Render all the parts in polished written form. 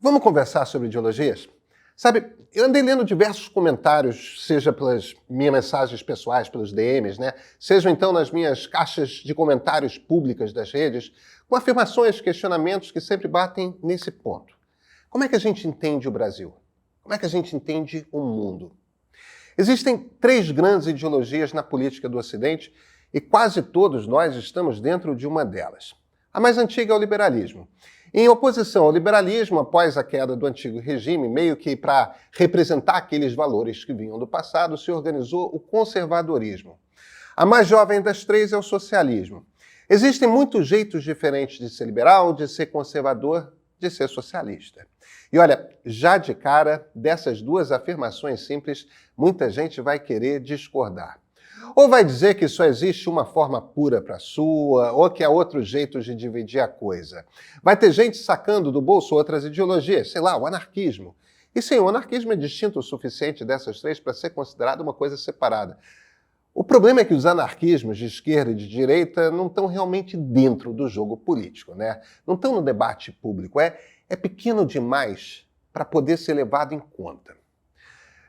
Vamos conversar sobre ideologias? Sabe, eu andei lendo diversos comentários, seja pelas minhas mensagens pessoais, pelos DMs, né? Seja então nas minhas caixas de comentários públicas das redes, com afirmações, questionamentos que sempre batem nesse ponto. Como é que a gente entende o Brasil? Como é que a gente entende o mundo? Existem três grandes ideologias na política do Ocidente e quase todos nós estamos dentro de uma delas. A mais antiga é o liberalismo. Em oposição ao liberalismo, após a queda do antigo regime, meio que para representar aqueles valores que vinham do passado, se organizou o conservadorismo. A mais jovem das três é o socialismo. Existem muitos jeitos diferentes de ser liberal, de ser conservador, de ser socialista. E olha, já de cara, dessas duas afirmações simples, muita gente vai querer discordar. Ou vai dizer que só existe uma forma pura para a sua, ou que há outros jeitos de dividir a coisa. Vai ter gente sacando do bolso outras ideologias, sei lá, o anarquismo. E sim, o anarquismo é distinto o suficiente dessas três para ser considerado uma coisa separada. O problema é que os anarquismos de esquerda e de direita não estão realmente dentro do jogo político, né? Não estão no debate público. É pequeno demais para poder ser levado em conta.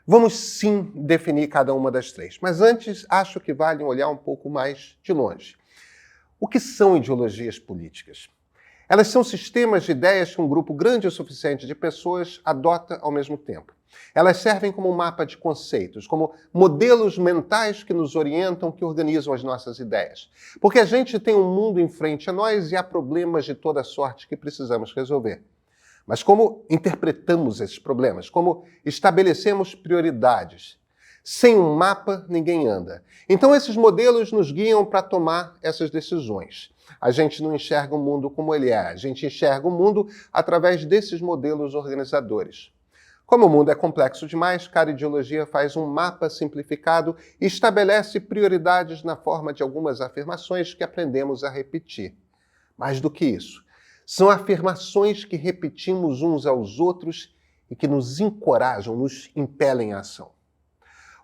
Vamos sim definir cada uma das três, mas antes acho que vale olhar um pouco mais de longe. O que são ideologias políticas? Elas são sistemas de ideias que um grupo grande o suficiente de pessoas adota ao mesmo tempo. Elas servem como um mapa de conceitos, como modelos mentais que nos orientam, que organizam as nossas ideias. Porque a gente tem um mundo em frente a nós e há problemas de toda sorte que precisamos resolver. Mas como interpretamos esses problemas? Como estabelecemos prioridades? Sem um mapa, ninguém anda. Então esses modelos nos guiam para tomar essas decisões. A gente não enxerga o mundo como ele é, a gente enxerga o mundo através desses modelos organizadores. Como o mundo é complexo demais, cada ideologia faz um mapa simplificado e estabelece prioridades na forma de algumas afirmações que aprendemos a repetir. Mais do que isso, são afirmações que repetimos uns aos outros e que nos encorajam, nos impelem à ação.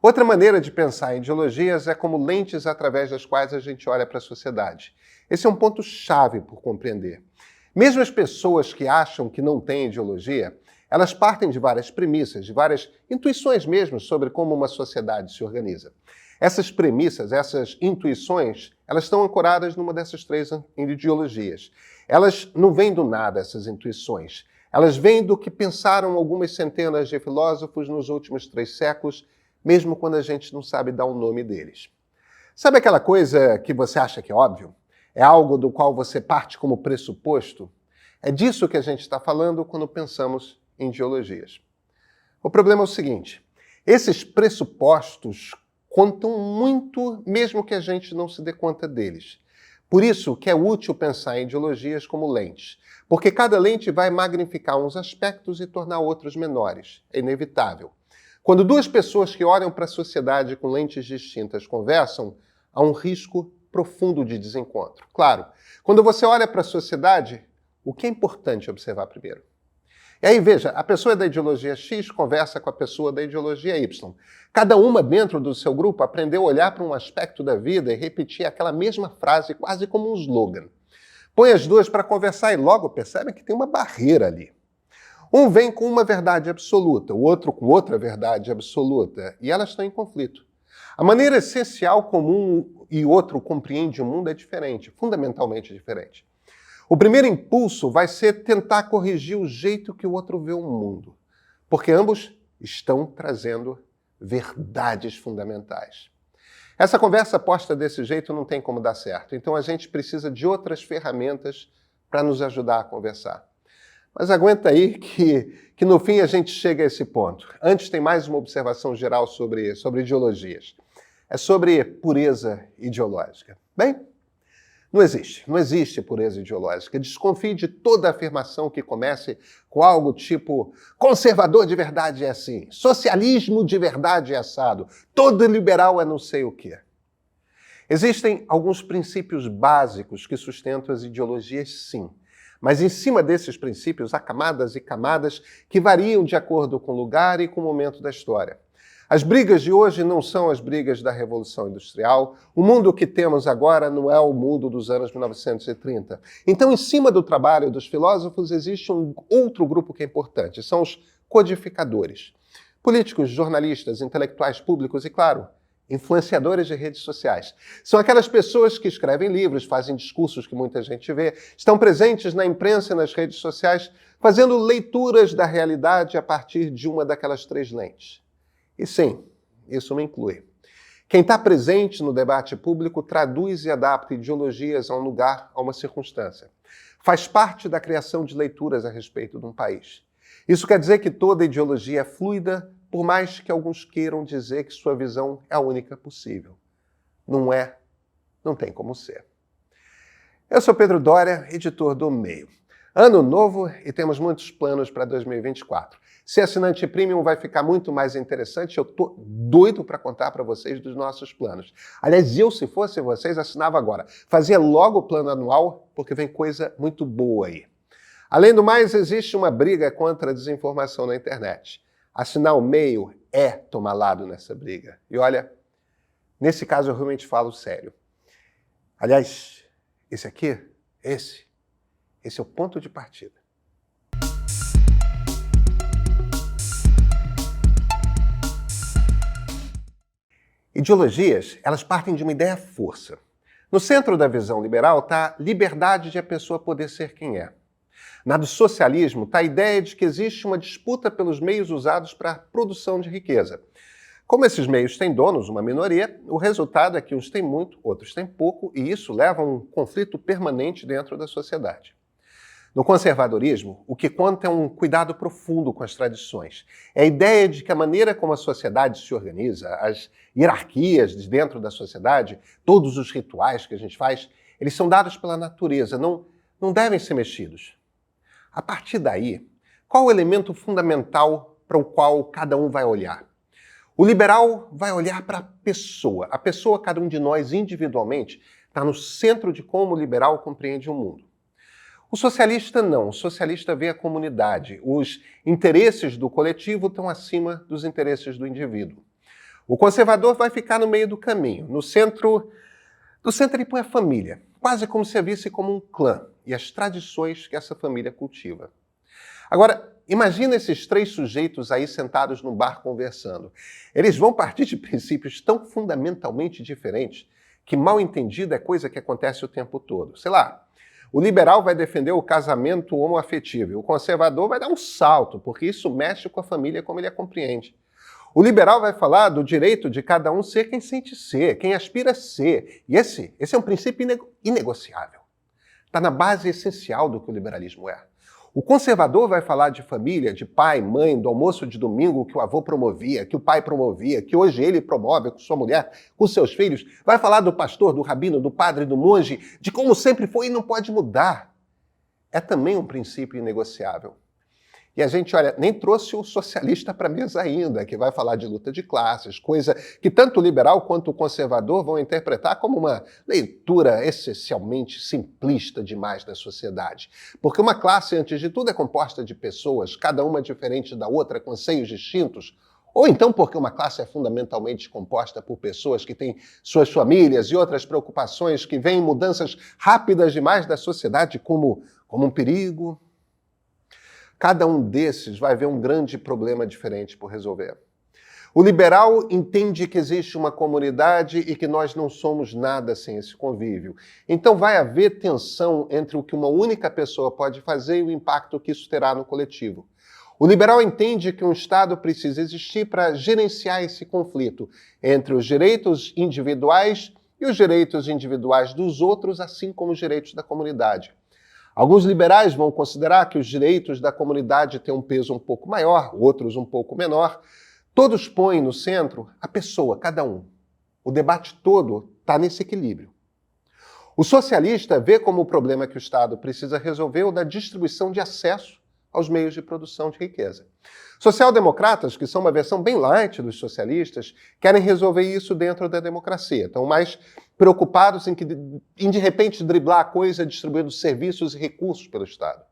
Outra maneira de pensar em ideologias é como lentes através das quais a gente olha para a sociedade. Esse é um ponto-chave por compreender. Mesmo as pessoas que acham que não têm ideologia, elas partem de várias premissas, de várias intuições mesmo sobre como uma sociedade se organiza. Essas premissas, essas intuições, elas estão ancoradas numa dessas três ideologias. Elas não vêm do nada, essas intuições. Elas vêm do que pensaram algumas centenas de filósofos nos últimos 3 séculos, mesmo quando a gente não sabe dar o nome deles. Sabe aquela coisa que você acha que é óbvio? É algo do qual você parte como pressuposto? É disso que a gente está falando quando pensamos em ideologias. O problema é o seguinte: esses pressupostos contam muito, mesmo que a gente não se dê conta deles. Por isso que é útil pensar em ideologias como lentes, porque cada lente vai magnificar uns aspectos e tornar outros menores. É inevitável. Quando duas pessoas que olham para a sociedade com lentes distintas conversam, há um risco profundo de desencontro. Claro, quando você olha para a sociedade, o que é importante observar primeiro? E aí, veja, a pessoa da ideologia X conversa com a pessoa da ideologia Y. Cada uma dentro do seu grupo aprendeu a olhar para um aspecto da vida e repetir aquela mesma frase quase como um slogan. Põe as duas para conversar e logo percebe que tem uma barreira ali. Um vem com uma verdade absoluta, o outro com outra verdade absoluta, e elas estão em conflito. A maneira essencial como um e outro compreende o mundo é diferente, fundamentalmente diferente. O primeiro impulso vai ser tentar corrigir o jeito que o outro vê o mundo, porque ambos estão trazendo verdades fundamentais. Essa conversa posta desse jeito não tem como dar certo, então a gente precisa de outras ferramentas para nos ajudar a conversar. Mas aguenta aí que no fim a gente chega a esse ponto. Antes tem mais uma observação geral sobre ideologias. É sobre pureza ideológica. Bem, não existe pureza ideológica. Desconfie de toda afirmação que comece com algo tipo conservador de verdade é assim, socialismo de verdade é assado, todo liberal é não sei o quê. Existem alguns princípios básicos que sustentam as ideologias, sim. Mas em cima desses princípios há camadas e camadas que variam de acordo com o lugar e com o momento da história. As brigas de hoje não são as brigas da Revolução Industrial. O mundo que temos agora não é o mundo dos anos 1930. Então, em cima do trabalho dos filósofos, existe um outro grupo que é importante. São os codificadores. Políticos, jornalistas, intelectuais públicos e, claro, influenciadores de redes sociais. São aquelas pessoas que escrevem livros, fazem discursos que muita gente vê, estão presentes na imprensa e nas redes sociais, fazendo leituras da realidade a partir de uma daquelas três lentes. E sim, isso me inclui. Quem está presente no debate público traduz e adapta ideologias a um lugar, a uma circunstância. Faz parte da criação de leituras a respeito de um país. Isso quer dizer que toda ideologia é fluida, por mais que alguns queiram dizer que sua visão é a única possível. Não é, não tem como ser. Eu sou Pedro Doria, editor do Meio. Ano novo e temos muitos planos para 2024. Ser assinante premium vai ficar muito mais interessante. Eu tô doido para contar para vocês dos nossos planos. Aliás, eu, se fosse vocês, assinava agora. Fazia logo o plano anual, porque vem coisa muito boa aí. Além do mais, existe uma briga contra a desinformação na internet. Assinar o Meio é tomar lado nessa briga. E olha, nesse caso eu realmente falo sério. Aliás, esse é o ponto de partida. Ideologias, elas partem de uma ideia-força. No centro da visão liberal está a liberdade de a pessoa poder ser quem é. Na do socialismo está a ideia de que existe uma disputa pelos meios usados para a produção de riqueza. Como esses meios têm donos, uma minoria, o resultado é que uns têm muito, outros têm pouco, e isso leva a um conflito permanente dentro da sociedade. No conservadorismo, o que conta é um cuidado profundo com as tradições. É a ideia de que a maneira como a sociedade se organiza, as hierarquias de dentro da sociedade, todos os rituais que a gente faz, eles são dados pela natureza, não devem ser mexidos. A partir daí, qual o elemento fundamental para o qual cada um vai olhar? O liberal vai olhar para a pessoa. A pessoa, cada um de nós individualmente, está no centro de como o liberal compreende o mundo. O socialista não. O socialista vê a comunidade. Os interesses do coletivo estão acima dos interesses do indivíduo. O conservador vai ficar no meio do caminho. No centro ele põe a família, quase como se a visse como um clã e as tradições que essa família cultiva. Agora, imagina esses três sujeitos aí sentados num bar conversando. Eles vão partir de princípios tão fundamentalmente diferentes que mal entendido é coisa que acontece o tempo todo. Sei lá, o liberal vai defender o casamento homoafetivo e o conservador vai dar um salto, porque isso mexe com a família como ele a compreende. O liberal vai falar do direito de cada um ser quem sente ser, quem aspira a ser. E esse é um princípio inegociável. Está na base essencial do que o liberalismo é. O conservador vai falar de família, de pai, mãe, do almoço de domingo que o avô promovia, que o pai promovia, que hoje ele promove com sua mulher, com seus filhos. Vai falar do pastor, do rabino, do padre, do monge, de como sempre foi e não pode mudar. É também um princípio inegociável. E a gente, olha, nem trouxe o socialista para a mesa ainda, que vai falar de luta de classes, coisa que tanto o liberal quanto o conservador vão interpretar como uma leitura essencialmente simplista demais da sociedade. Porque uma classe, antes de tudo, é composta de pessoas, cada uma diferente da outra, com anseios distintos, ou então porque uma classe é fundamentalmente composta por pessoas que têm suas famílias e outras preocupações que veem mudanças rápidas demais da sociedade como um perigo. Cada um desses vai ver um grande problema diferente por resolver. O liberal entende que existe uma comunidade e que nós não somos nada sem esse convívio. Então vai haver tensão entre o que uma única pessoa pode fazer e o impacto que isso terá no coletivo. O liberal entende que um Estado precisa existir para gerenciar esse conflito entre os direitos individuais e os direitos individuais dos outros, assim como os direitos da comunidade. Alguns liberais vão considerar que os direitos da comunidade têm um peso um pouco maior, outros um pouco menor. Todos põem no centro a pessoa, cada um. O debate todo está nesse equilíbrio. O socialista vê como o problema que o Estado precisa resolver o da distribuição de acesso aos meios de produção de riqueza. Social-democratas, que são uma versão bem light dos socialistas, querem resolver isso dentro da democracia. Estão mais preocupados em de repente driblar a coisa distribuindo serviços e recursos pelo Estado.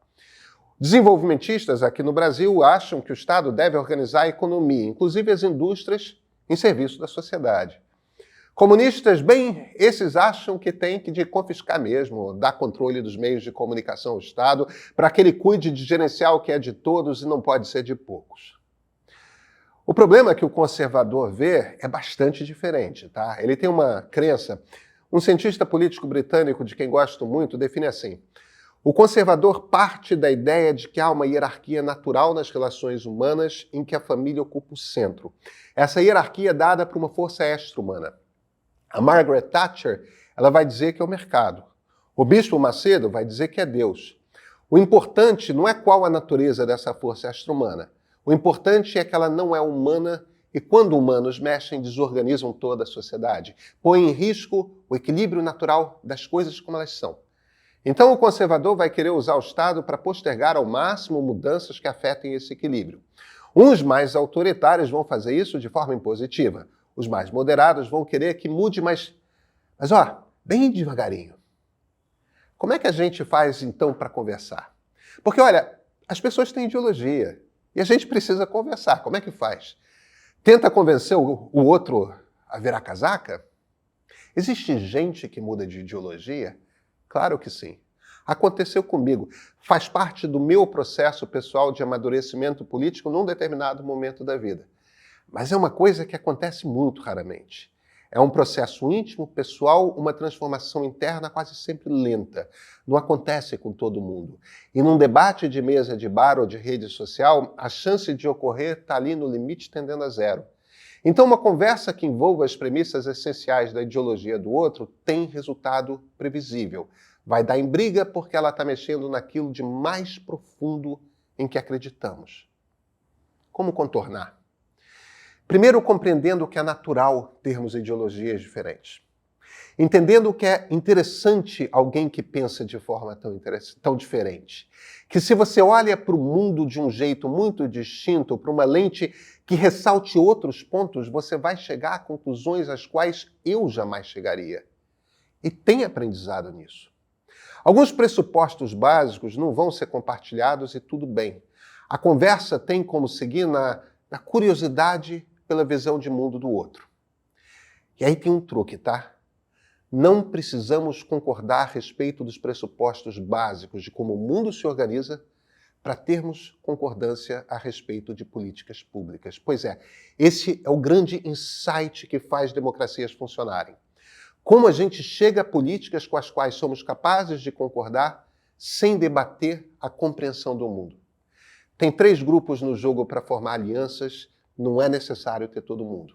Desenvolvimentistas aqui no Brasil acham que o Estado deve organizar a economia, inclusive as indústrias em serviço da sociedade. Comunistas, bem, esses acham que tem que confiscar mesmo, dar controle dos meios de comunicação ao Estado para que ele cuide de gerenciar o que é de todos e não pode ser de poucos. O problema que o conservador vê é bastante diferente, tá? Ele tem uma crença, um cientista político britânico de quem gosto muito define assim: o conservador parte da ideia de que há uma hierarquia natural nas relações humanas em que a família ocupa o centro. Essa hierarquia é dada por uma força extra-humana. A Margaret Thatcher, ela vai dizer que é o mercado. O Bispo Macedo vai dizer que é Deus. O importante não é qual a natureza dessa força extra-humana. O importante é que ela não é humana e quando humanos mexem, desorganizam toda a sociedade, põem em risco o equilíbrio natural das coisas como elas são. Então o conservador vai querer usar o Estado para postergar ao máximo mudanças que afetem esse equilíbrio. Uns mais autoritários vão fazer isso de forma impositiva. Os mais moderados vão querer que mude, mas bem devagarinho. Como é que a gente faz então para conversar? Porque olha, as pessoas têm ideologia e a gente precisa conversar. Como é que faz? Tenta convencer o outro a virar casaca? Existe gente que muda de ideologia? Claro que sim. Aconteceu comigo. Faz parte do meu processo pessoal de amadurecimento político num determinado momento da vida. Mas é uma coisa que acontece muito raramente. É um processo íntimo, pessoal, uma transformação interna quase sempre lenta. Não acontece com todo mundo. E num debate de mesa de bar ou de rede social, a chance de ocorrer está ali no limite tendendo a zero. Então, uma conversa que envolva as premissas essenciais da ideologia do outro tem resultado previsível. Vai dar em briga porque ela está mexendo naquilo de mais profundo em que acreditamos. Como contornar? Primeiro, compreendendo que é natural termos ideologias diferentes. Entendendo que é interessante alguém que pensa de forma tão diferente. Que se você olha para o mundo de um jeito muito distinto, para uma lente que ressalte outros pontos, você vai chegar a conclusões às quais eu jamais chegaria. E tem aprendizado nisso. Alguns pressupostos básicos não vão ser compartilhados e tudo bem. A conversa tem como seguir na curiosidade pela visão de mundo do outro. E aí tem um truque, tá? Não precisamos concordar a respeito dos pressupostos básicos de como o mundo se organiza para termos concordância a respeito de políticas públicas. Pois é, esse é o grande insight que faz democracias funcionarem. Como a gente chega a políticas com as quais somos capazes de concordar sem debater a compreensão do mundo. Tem 3 grupos no jogo para formar alianças, não é necessário ter todo mundo.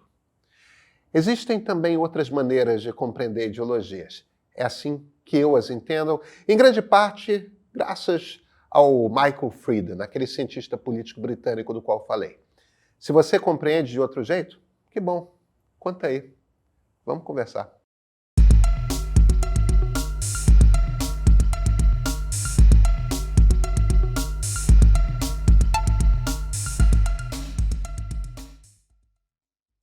Existem também outras maneiras de compreender ideologias. É assim que eu as entendo, em grande parte graças ao Michael Friedan, aquele cientista político britânico do qual falei. Se você compreende de outro jeito, que bom, conta aí. Vamos conversar.